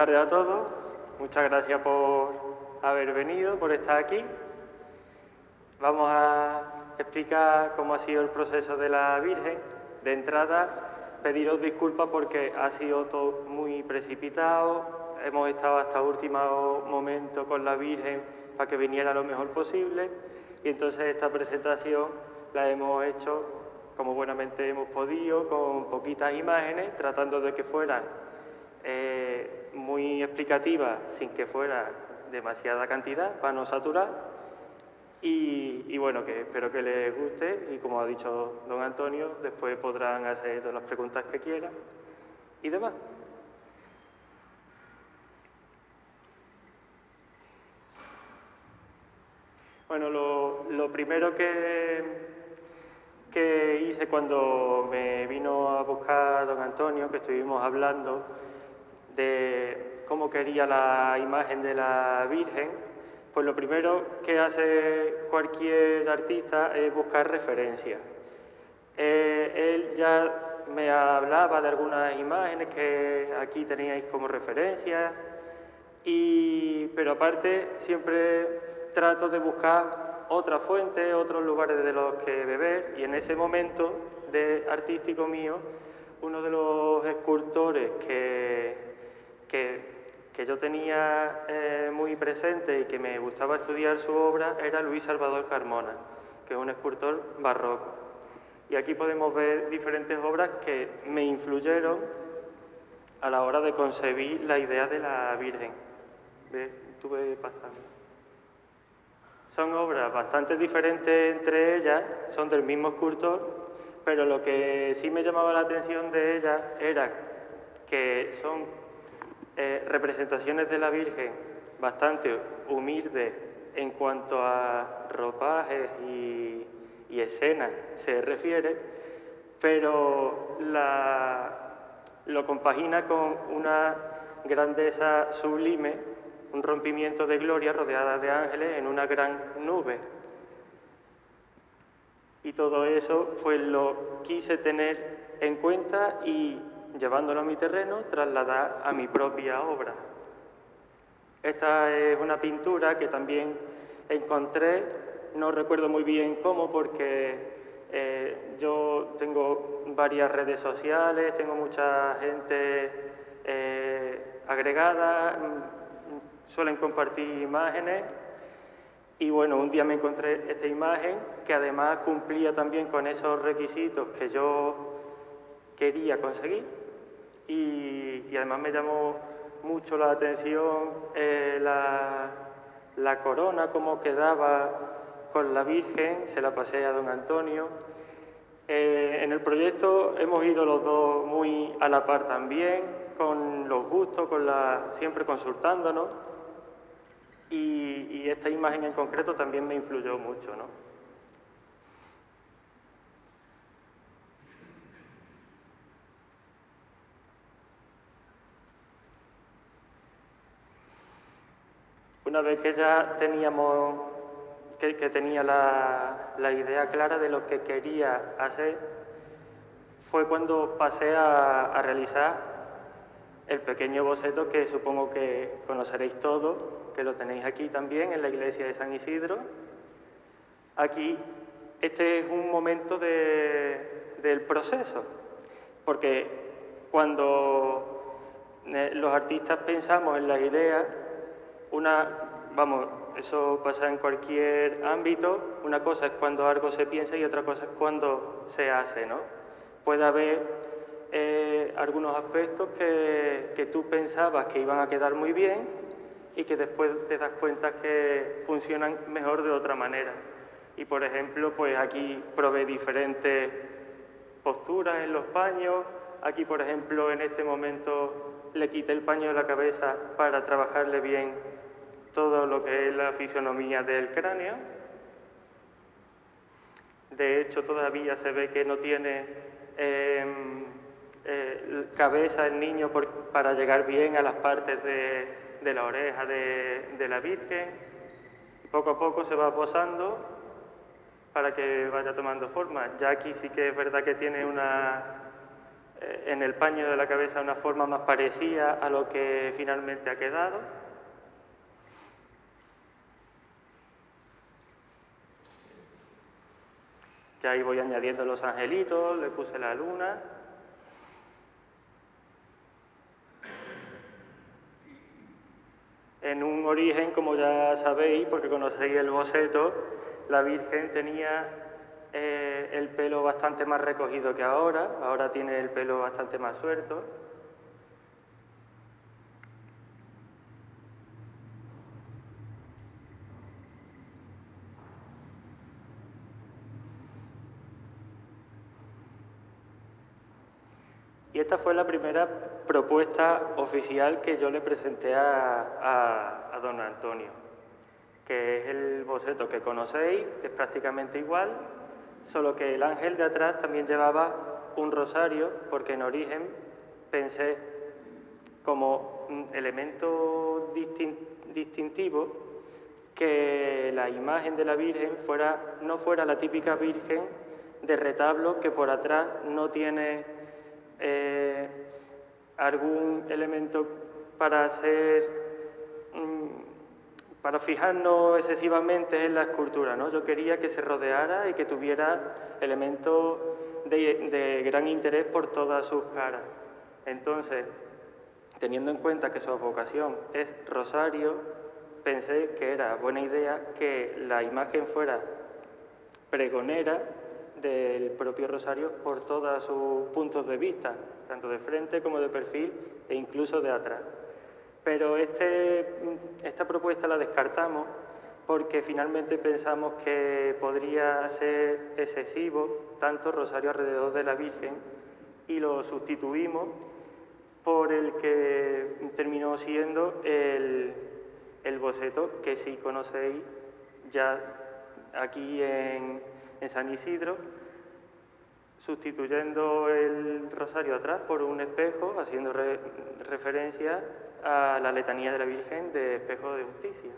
tardes a todos. Muchas gracias por haber venido, por estar aquí. Vamos a explicar cómo ha sido el proceso de la Virgen. De entrada, pediros disculpas porque ha sido todo muy precipitado. Hemos estado hasta último momento con la Virgen para que viniera lo mejor posible. Y entonces esta presentación la hemos hecho como buenamente hemos podido, con poquitas imágenes, tratando de que fueran muy explicativas, sin que fuera demasiada cantidad, para no saturar. Y bueno, que espero que les guste y como ha dicho don Antonio, después podrán hacer todas las preguntas que quieran y demás. Bueno, lo primero que hice cuando me vino a buscar don Antonio, que estuvimos hablando de cómo quería la imagen de la Virgen, pues lo primero que hace cualquier artista es buscar referencias. Él ya me hablaba de algunas imágenes que aquí teníais como referencias, pero aparte siempre trato de buscar otras fuentes, otros lugares de los que beber, y en ese momento artístico mío, uno de los escultores que yo tenía muy presente y que me gustaba estudiar su obra era Luis Salvador Carmona, que es un escultor barroco. Y aquí podemos ver diferentes obras que me influyeron a la hora de concebir la idea de la Virgen. ¿Ves? Estuve pasando. Son obras bastante diferentes entre ellas, son del mismo escultor, pero lo que sí me llamaba la atención de ellas era que son representaciones de la Virgen bastante humildes en cuanto a ropajes y escenas se refiere, pero lo compagina con una grandeza sublime, un rompimiento de gloria rodeada de ángeles en una gran nube. Y todo eso pues lo quise tener en cuenta y, llevándolo a mi terreno, trasladar a mi propia obra. Esta es una pintura que también encontré, no recuerdo muy bien cómo, porque yo tengo varias redes sociales, tengo mucha gente agregada, suelen compartir imágenes y bueno, un día me encontré esta imagen que además cumplía también con esos requisitos que yo quería conseguir y además me llamó mucho la atención la corona, cómo quedaba con la Virgen, se la pasé a don Antonio. En el proyecto hemos ido los dos muy a la par también, con los gustos, siempre consultándonos. Y esta imagen en concreto también me influyó mucho, ¿no? Una vez que ya teníamos, que tenía la idea clara de lo que quería hacer, fue cuando pasé a realizar el pequeño boceto que supongo que conoceréis todos, que lo tenéis aquí también en la iglesia de San Isidro. Aquí, este es un momento del proceso, porque cuando los artistas pensamos en las ideas, eso pasa en cualquier ámbito, una cosa es cuando algo se piensa y otra cosa es cuando se hace, ¿no? Puede haber algunos aspectos que tú pensabas que iban a quedar muy bien y que después te das cuenta que funcionan mejor de otra manera. Y por ejemplo, pues aquí probé diferentes posturas en los paños. Aquí, por ejemplo, en este momento le quité el paño de la cabeza para trabajarle bien todo lo que es la fisonomía del cráneo. De hecho, todavía se ve que no tiene cabeza el niño para llegar bien a las partes de la oreja de la Virgen. Poco a poco se va posando para que vaya tomando forma. Ya aquí sí que es verdad que tiene en el paño de la cabeza una forma más parecida a lo que finalmente ha quedado. Ya ahí voy añadiendo los angelitos, le puse la luna. En un origen, como ya sabéis, porque conocéis el boceto, la Virgen tenía el pelo bastante más recogido que ahora tiene el pelo bastante más suelto. Y esta fue la primera propuesta oficial que yo le presenté a don Antonio, que es el boceto que conocéis, es prácticamente igual, solo que el ángel de atrás también llevaba un rosario, porque en origen pensé como elemento distintivo que la imagen de la Virgen no fuera la típica Virgen de retablo que por atrás no tiene algún elemento para para fijarnos excesivamente en la escultura, ¿no? Yo quería que se rodeara y que tuviera elementos de gran interés por todas sus caras. Entonces, teniendo en cuenta que su vocación es rosario, pensé que era buena idea que la imagen fuera pregonera del propio rosario por todos sus puntos de vista, tanto de frente como de perfil e incluso de atrás. Pero esta propuesta la descartamos porque finalmente pensamos que podría ser excesivo tanto rosario alrededor de la Virgen y lo sustituimos por el que terminó siendo el boceto que sí conocéis ya aquí en San Isidro, sustituyendo el rosario atrás por un espejo, haciendo referencia a la letanía de la Virgen de Espejo de Justicia.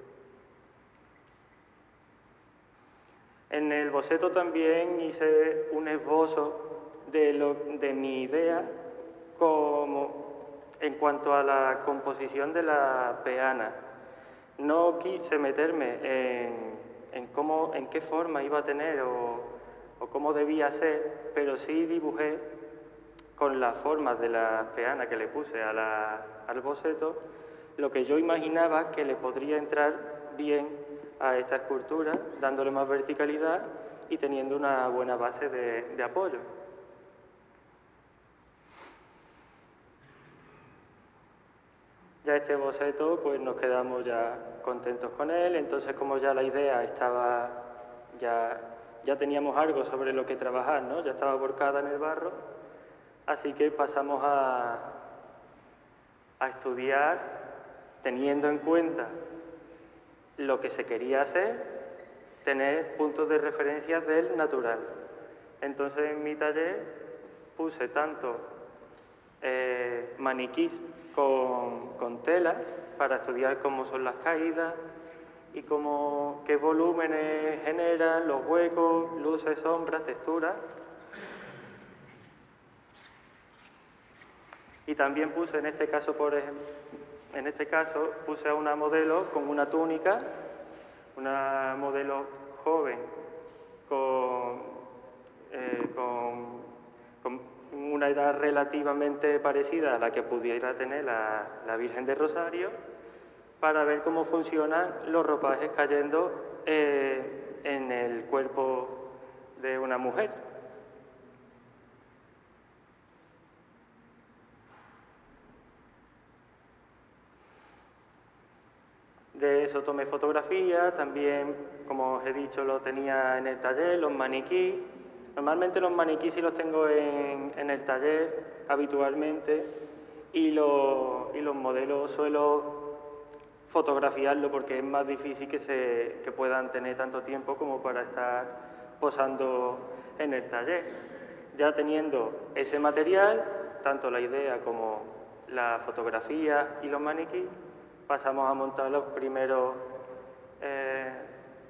En el boceto también hice un esbozo de mi idea en cuanto a la composición de la peana. No quise meterme en qué forma iba a tener o cómo debía ser, pero sí dibujé con las formas de la peana que le puse al boceto lo que yo imaginaba que le podría entrar bien a esta escultura, dándole más verticalidad y teniendo una buena base de apoyo. Ya este boceto, pues nos quedamos ya contentos con él, entonces como ya la idea estaba, ya teníamos algo sobre lo que trabajar, ¿no? Ya estaba volcada en el barro, así que pasamos a estudiar teniendo en cuenta lo que se quería hacer, tener puntos de referencia del natural. Entonces en mi taller puse tanto maniquís con telas para estudiar cómo son las caídas y qué volúmenes generan, los huecos, luces, sombras, texturas. Y también puse en este caso, puse a una modelo con una túnica, una modelo joven con una edad relativamente parecida a la que pudiera tener la Virgen de Rosario, para ver cómo funcionan los ropajes cayendo en el cuerpo de una mujer. De eso tomé fotografías, también, como os he dicho, lo tenía en el taller, los maniquíes. Normalmente los maniquíes sí los tengo en el taller habitualmente y los modelos suelo fotografiarlo porque es más difícil que puedan tener tanto tiempo como para estar posando en el taller. Ya teniendo ese material, tanto la idea como la fotografía y los maniquíes, pasamos a montar los primeros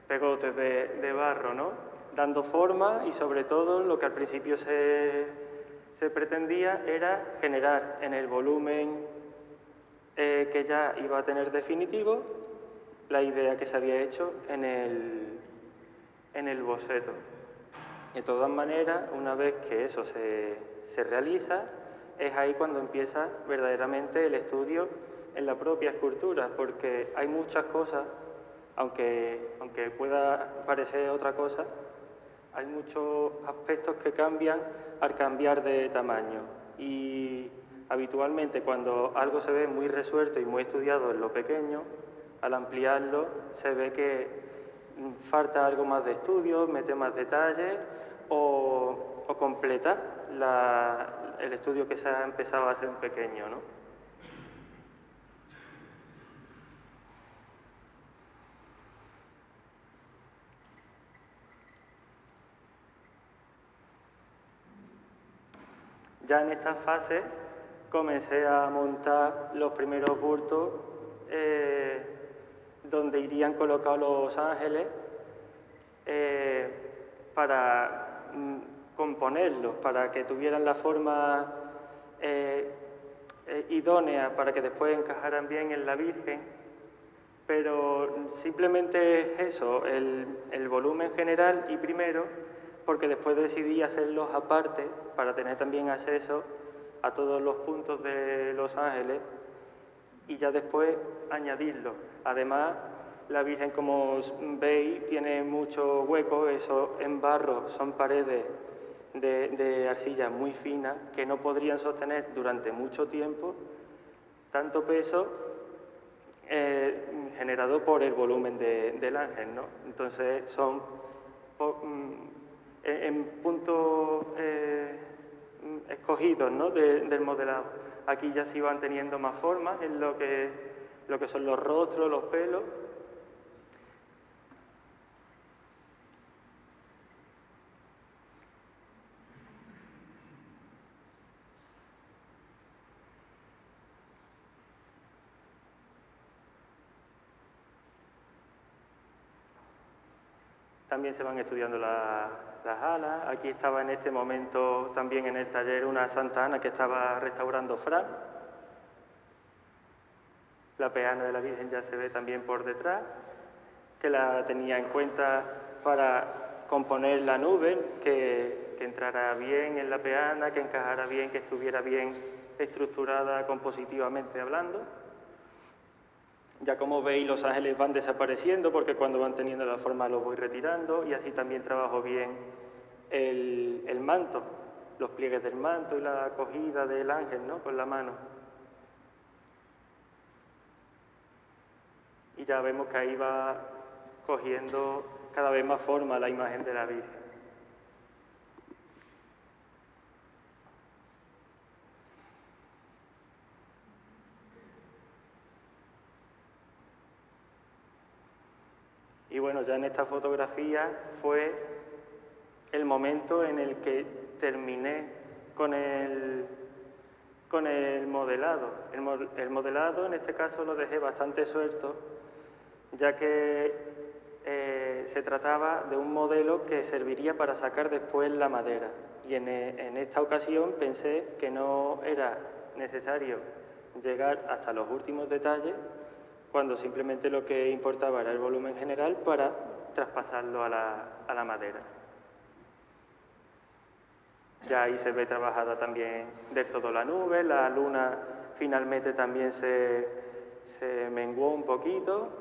pegotes de barro, ¿no? Dando forma y sobre todo lo que al principio se se pretendía era generar en el volumen que ya iba a tener definitivo la idea que se había hecho en el boceto. De todas maneras, una vez que eso se realiza, es ahí cuando empieza verdaderamente el estudio en la propia escultura, porque hay muchas cosas, aunque pueda parecer otra cosa, hay muchos aspectos que cambian al cambiar de tamaño. Y habitualmente cuando algo se ve muy resuelto y muy estudiado en lo pequeño, al ampliarlo se ve que falta algo más de estudio, mete más detalles o completa el estudio que se ha empezado a hacer en pequeño, ¿no? Ya en esta fase comencé a montar los primeros bultos donde irían colocados los ángeles para componerlos, para que tuvieran la forma idónea, para que después encajaran bien en la Virgen. Pero simplemente es eso, el volumen general y primero, porque después decidí hacerlos aparte para tener también acceso a todos los puntos de Los Ángeles y ya después añadirlos. Además, la Virgen, como veis, tiene muchos huecos, eso en barro son paredes de arcilla muy finas que no podrían sostener durante mucho tiempo tanto peso generado por el volumen del ángel, ¿no? Entonces son en puntos escogidos, ¿no? del modelado. Aquí ya sí van teniendo más formas en lo que son los rostros, los pelos. También se van estudiando las alas. Aquí estaba en este momento también en el taller una Santa Ana que estaba restaurando Fran. La peana de la Virgen ya se ve también por detrás, que la tenía en cuenta para componer la nube, que entrara bien en la peana, que encajara bien, que estuviera bien estructurada compositivamente hablando. Ya como veis, los ángeles van desapareciendo porque cuando van teniendo la forma los voy retirando y así también trabajo bien el manto, los pliegues del manto y la acogida del ángel, ¿no? Con la mano. Y ya vemos que ahí va cogiendo cada vez más forma la imagen de la Virgen. Y bueno, ya en esta fotografía fue el momento en el que terminé con el modelado. El modelado en este caso lo dejé bastante suelto, ya que se trataba de un modelo que serviría para sacar después la madera. Y en esta ocasión pensé que no era necesario llegar hasta los últimos detalles, cuando simplemente lo que importaba era el volumen general para traspasarlo a la madera. Ya ahí se ve trabajada también del todo la nube, la luna finalmente también se menguó un poquito.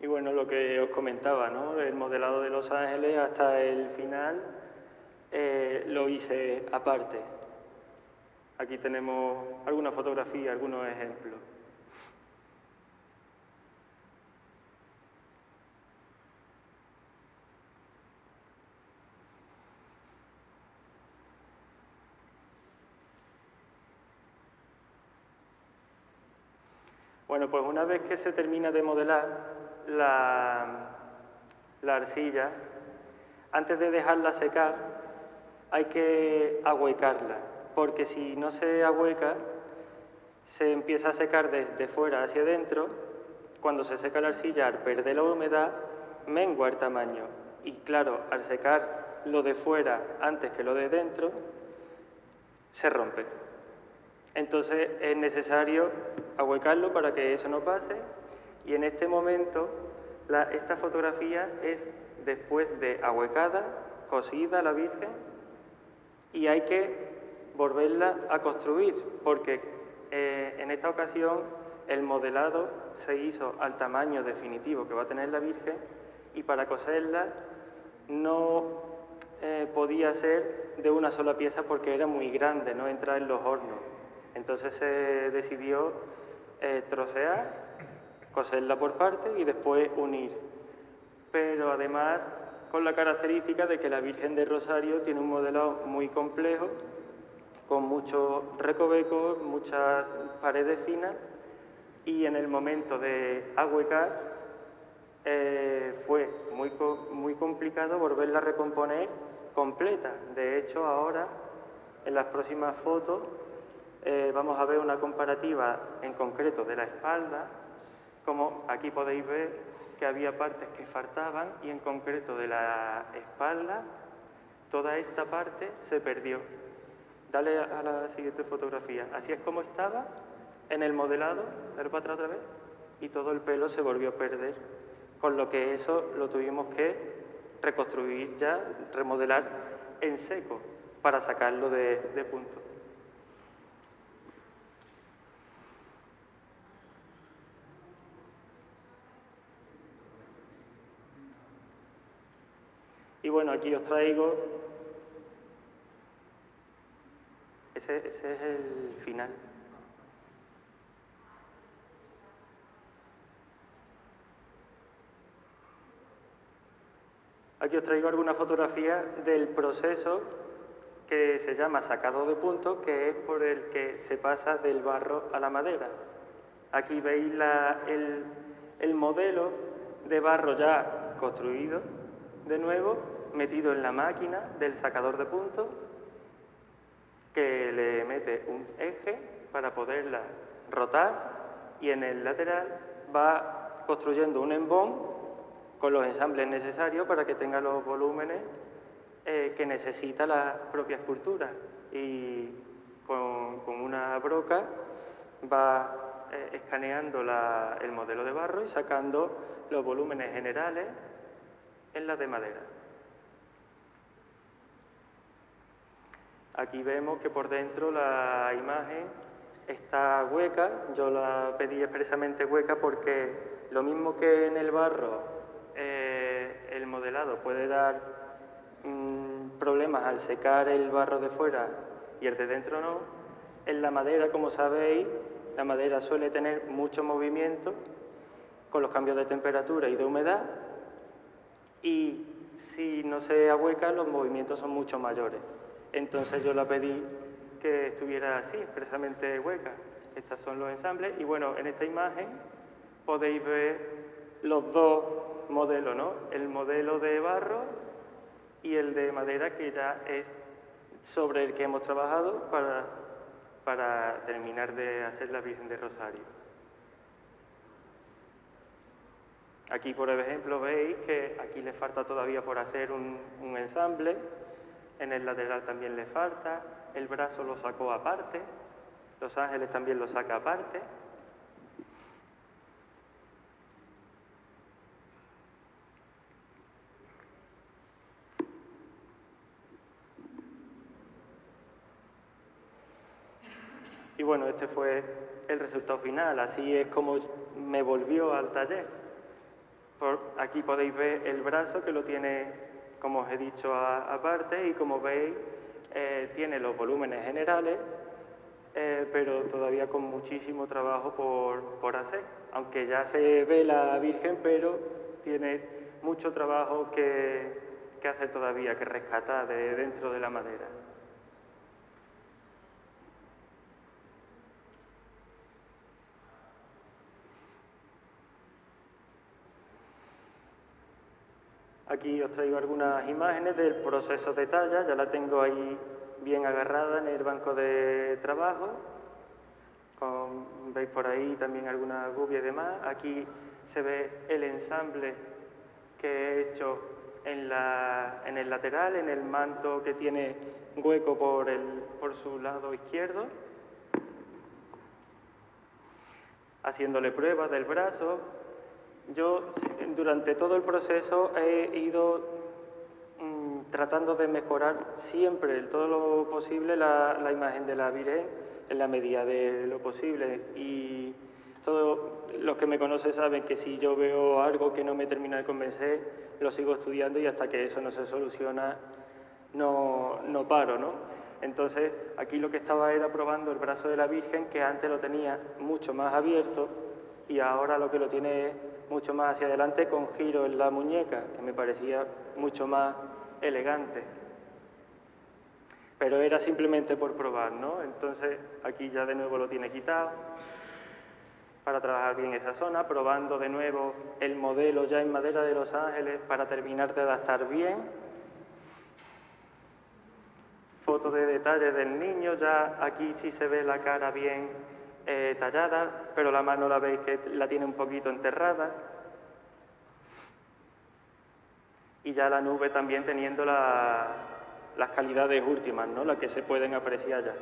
Y bueno, lo que os comentaba, ¿no? El modelado de Los Ángeles hasta el final lo hice aparte. Aquí tenemos alguna fotografía, algunos ejemplos. Bueno, pues una vez que se termina de modelar la arcilla, antes de dejarla secar, hay que ahuecarla, porque si no se ahueca, se empieza a secar desde fuera hacia adentro. Cuando se seca la arcilla, al perder la humedad, mengua el tamaño. Y claro, al secar lo de fuera antes que lo de dentro, se rompe. Entonces es necesario ahuecarlo para que eso no pase. Y en este momento, esta fotografía es después de ahuecada, cosida la Virgen, y hay que volverla a construir, porque en esta ocasión el modelado se hizo al tamaño definitivo que va a tener la Virgen, y para coserla no podía ser de una sola pieza porque era muy grande, no entra en los hornos. Entonces se decidió trocear, coserla por partes y después unir. Pero además con la característica de que la Virgen del Rosario tiene un modelado muy complejo, con muchos recovecos, muchas paredes finas, y en el momento de ahuecar fue muy complicado volverla a recomponer completa. De hecho, ahora, en las próximas fotos, vamos a ver una comparativa en concreto de la espalda, como aquí podéis ver que había partes que faltaban y en concreto de la espalda, toda esta parte se perdió. Dale a la siguiente fotografía. Así es como estaba en el modelado, dale para atrás otra vez, y todo el pelo se volvió a perder, con lo que eso lo tuvimos que reconstruir ya, remodelar en seco para sacarlo de punto. Y bueno, aquí os traigo, ese es el final. Aquí os traigo alguna fotografía del proceso que se llama sacado de punto, que es por el que se pasa del barro a la madera. Aquí veis el modelo de barro ya construido, de nuevo, metido en la máquina del sacador de punto, que le mete un eje para poderla rotar, y en el lateral va construyendo un embón con los ensambles necesarios para que tenga los volúmenes que necesita la propia escultura, y con una broca va escaneando el modelo de barro y sacando los volúmenes generales en la de madera. Aquí vemos que por dentro la imagen está hueca. Yo la pedí expresamente hueca porque lo mismo que en el barro el modelado puede dar problemas al secar el barro de fuera y el de dentro no, en la madera, como sabéis, la madera suele tener mucho movimiento con los cambios de temperatura y de humedad, y si no se ahueca los movimientos son mucho mayores. Entonces yo la pedí que estuviera así, expresamente hueca. Estos son los ensambles y bueno, en esta imagen podéis ver los dos modelos, ¿no? El modelo de barro y el de madera, que ya es sobre el que hemos trabajado para terminar de hacer la Virgen de Rosario. Aquí, por ejemplo, veis que aquí le falta todavía por hacer un ensamble, en el lateral también le falta, el brazo lo sacó aparte, los ángeles también lo saca aparte. Y bueno, este fue el resultado final, así es como me volvió al taller. Aquí podéis ver el brazo, que lo tiene, como os he dicho, aparte, y como veis tiene los volúmenes generales, pero todavía con muchísimo trabajo por hacer. Aunque ya se ve la Virgen, pero tiene mucho trabajo que hacer todavía, que rescatar de dentro de la madera. Aquí os traigo algunas imágenes del proceso de talla, ya la tengo ahí bien agarrada en el banco de trabajo, Veis por ahí también alguna gubia y demás. Aquí se ve el ensamble que he hecho en el lateral, en el manto que tiene hueco por su lado izquierdo, haciéndole pruebas del brazo. Yo durante todo el proceso he ido tratando de mejorar siempre, en todo lo posible, la imagen de la Virgen en la medida de lo posible. Y todos los que me conocen saben que si yo veo algo que no me termina de convencer, lo sigo estudiando y hasta que eso no se soluciona no paro, ¿no? Entonces, aquí lo que estaba era probando el brazo de la Virgen, que antes lo tenía mucho más abierto y ahora lo que lo tiene mucho más hacia adelante con giro en la muñeca, que me parecía mucho más elegante. Pero era simplemente por probar, ¿no? Entonces, aquí ya de nuevo lo tiene quitado para trabajar bien esa zona, probando de nuevo el modelo ya en madera de Los Ángeles para terminar de adaptar bien. Foto de detalle del niño, ya aquí sí se ve la cara bien tallada, pero la mano la veis que la tiene un poquito enterrada. Y ya la nube también teniendo las calidades últimas, ¿no? Las que se pueden apreciar ya.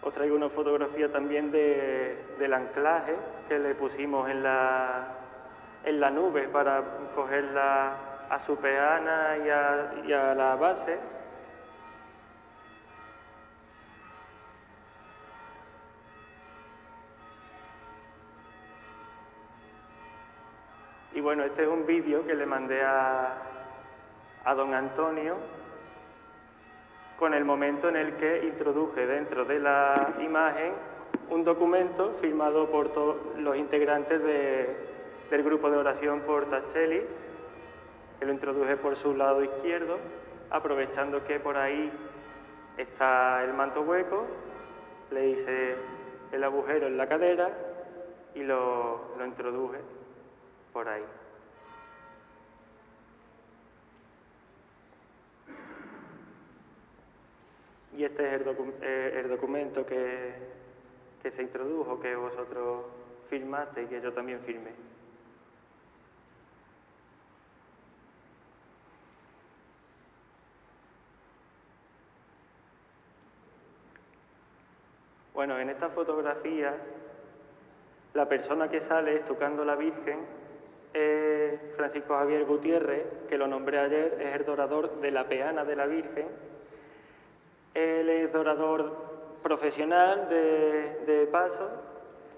Os traigo una fotografía también del anclaje que le pusimos en la nube para cogerla a su peana y a la base. Y bueno, este es un vídeo que le mandé a don Antonio con el momento en el que introduje dentro de la imagen un documento firmado por todos los integrantes del grupo de oración por Tacelli, que lo introduje por su lado izquierdo, aprovechando que por ahí está el manto hueco, le hice el agujero en la cadera y lo introduje por ahí. Y este es el documento que se introdujo, que vosotros firmaste y que yo también firmé. Bueno, en esta fotografía, la persona que sale estucando la Virgen es Francisco Javier Gutiérrez, que lo nombré ayer, es el dorador de la peana de la Virgen. Él es dorador profesional de paso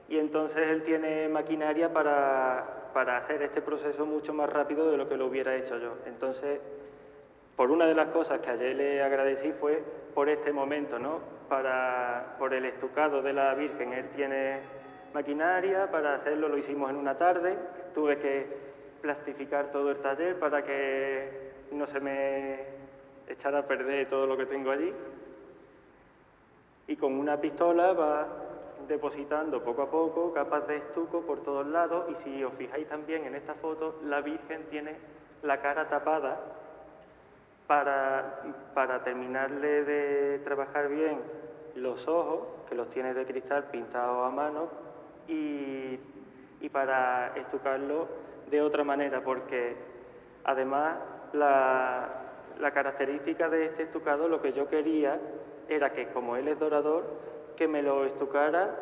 y entonces él tiene maquinaria para hacer este proceso mucho más rápido de lo que lo hubiera hecho yo. Entonces, por una de las cosas que ayer le agradecí fue por este momento, ¿no? Por el estucado de la Virgen. Él tiene maquinaria para hacerlo, lo hicimos en una tarde. Tuve que plastificar todo el taller para que no se me echara a perder todo lo que tengo allí. Y con una pistola va depositando poco a poco capas de estuco por todos lados. Y si os fijáis también en esta foto, la Virgen tiene la cara tapada para terminarle de trabajar bien los ojos, que los tiene de cristal pintados a mano, y para estucarlo de otra manera, porque además la característica de este estucado, lo que yo quería era que, como él es dorador, que me lo estucara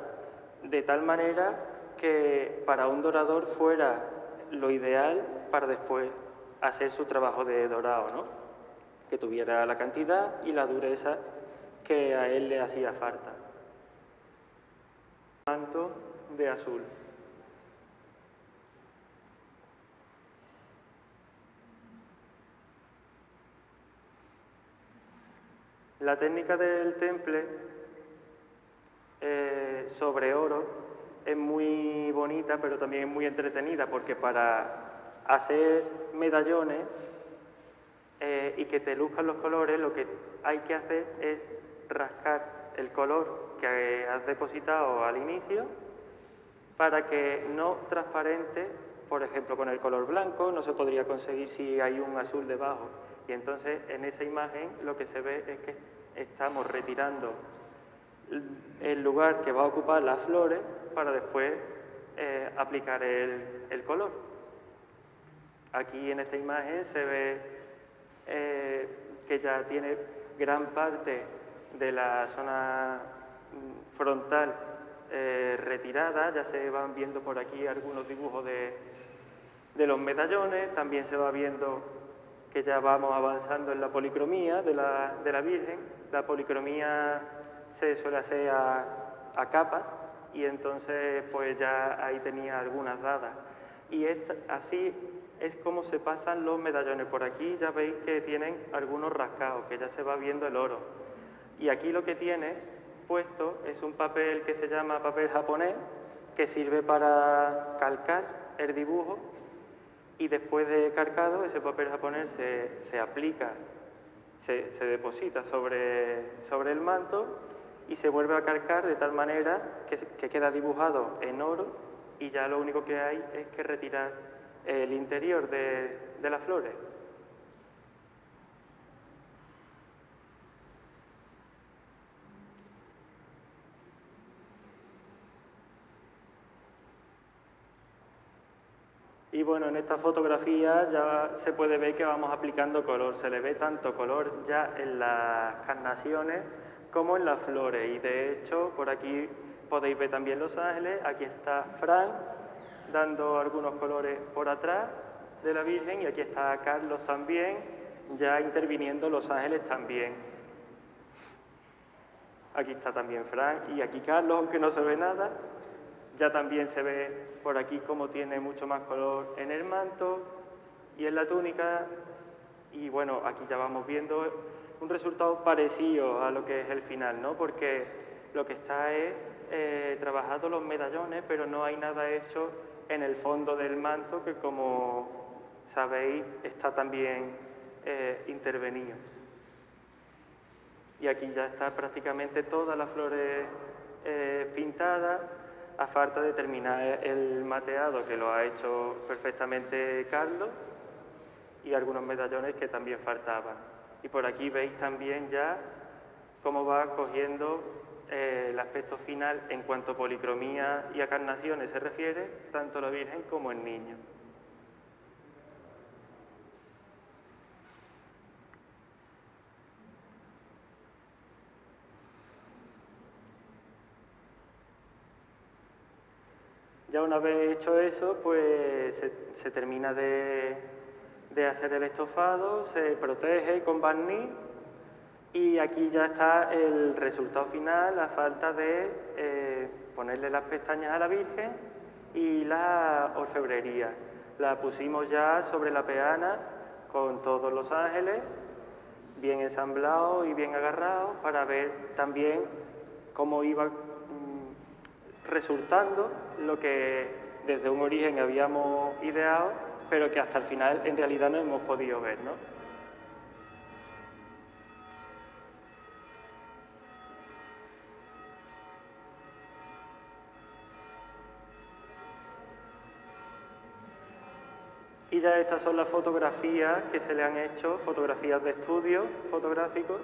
de tal manera que para un dorador fuera lo ideal para después hacer su trabajo de dorado, ¿no? Que tuviera la cantidad y la dureza que a él le hacía falta. Manto de azul. La técnica del temple sobre oro es muy bonita, pero también es muy entretenida, porque para hacer medallones y que te luzcan los colores, lo que hay que hacer es rascar el color que has depositado al inicio para que no transparente por ejemplo, con el color blanco, no se podría conseguir si hay un azul debajo. Y entonces en esa imagen lo que se ve es que estamos retirando el lugar que va a ocupar las flores para después aplicar el color. Aquí en esta imagen se ve que ya tiene gran parte de la zona frontal retirada, ya se van viendo por aquí algunos dibujos de los medallones, también se va viendo que ya vamos avanzando en la policromía de la Virgen. La policromía se suele hacer a capas y entonces pues ya ahí tenía algunas dadas. Y así es como se pasan los medallones. Por aquí ya veis que tienen algunos rascados, que ya se va viendo el oro. Y aquí lo que tiene puesto es un papel que se llama papel japonés, que sirve para calcar el dibujo, y después de calcado ese papel japonés se aplica, se deposita sobre el manto y se vuelve a calcar de tal manera que queda dibujado en oro, y ya lo único que hay es que retirar el interior de las flores. Y bueno, en esta fotografía ya se puede ver que vamos aplicando color. Se le ve tanto color ya en las carnaciones como en las flores. Y de hecho, por aquí podéis ver también los ángeles. Aquí está Fran dando algunos colores por atrás de la Virgen, y aquí está Carlos también, ya interviniendo los ángeles también. Aquí está también Fran y aquí Carlos, aunque no se ve nada. Ya también se ve por aquí cómo tiene mucho más color en el manto y en la túnica. Y bueno, aquí ya vamos viendo un resultado parecido a lo que es el final, ¿no? Porque lo que está es trabajado los medallones, pero no hay nada hecho en el fondo del manto, que como sabéis está también intervenido. Y aquí ya está prácticamente todas las flores pintadas, a falta de terminar el mateado, que lo ha hecho perfectamente Carlos, y algunos medallones que también faltaban. Y por aquí veis también ya cómo va cogiendo el aspecto final en cuanto a policromía y a carnaciones se refiere, tanto la Virgen como el niño. Ya una vez hecho eso, pues se termina de hacer el estofado, se protege con barniz, y aquí ya está el resultado final a falta de ponerle las pestañas a la Virgen y la orfebrería. La pusimos ya sobre la peana con todos los ángeles, bien ensamblados y bien agarrados, para ver también cómo iba resultando lo que desde un origen habíamos ideado, pero que hasta el final en realidad no hemos podido ver, ¿no? Y ya estas son las fotografías que se le han hecho, fotografías de estudio fotográfico,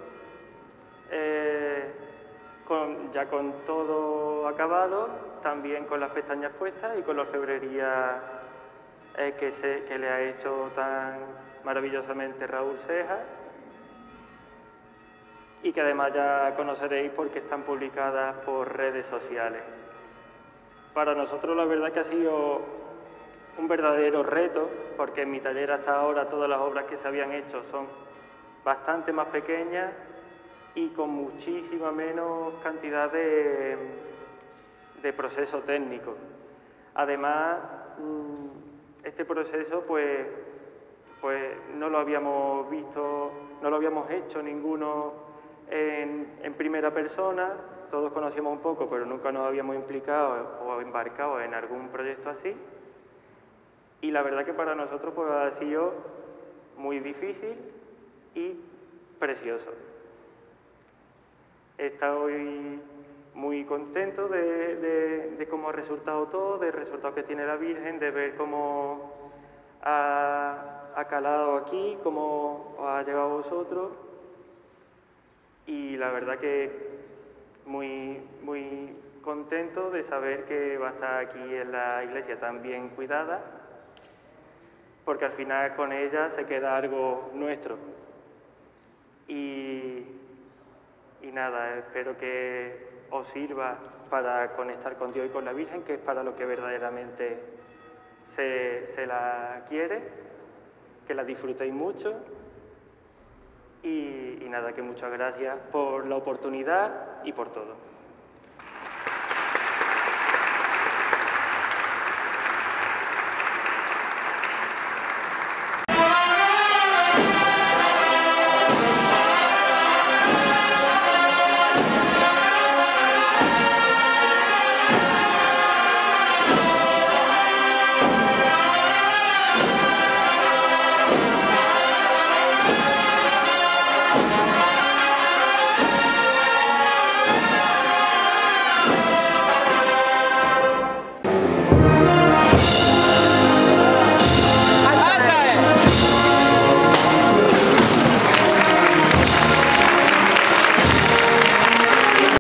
ya con todo acabado, también con las pestañas puestas y con la orfebrería que le ha hecho tan maravillosamente Raúl Ceja, y que además ya conoceréis porque están publicadas por redes sociales. Para nosotros la verdad que ha sido un verdadero reto, porque en mi taller hasta ahora todas las obras que se habían hecho son bastante más pequeñas y con muchísima menos cantidad de proceso técnico. Además, este proceso pues no lo habíamos visto, no lo habíamos hecho ninguno en primera persona. Todos conocíamos un poco, pero nunca nos habíamos implicado o embarcado en algún proyecto así. Y la verdad que para nosotros pues ha sido muy difícil y precioso. Estoy muy contento de cómo ha resultado todo, del resultado que tiene la Virgen, de ver cómo ha calado aquí, cómo os ha llegado a vosotros. Y la verdad que muy, muy contento de saber que va a estar aquí en la iglesia tan bien cuidada, porque al final con ella se queda algo nuestro. Y nada, espero que os sirva para conectar con Dios y con la Virgen, que es para lo que verdaderamente se la quiere, que la disfrutéis mucho. Y nada, que muchas gracias por la oportunidad y por todo.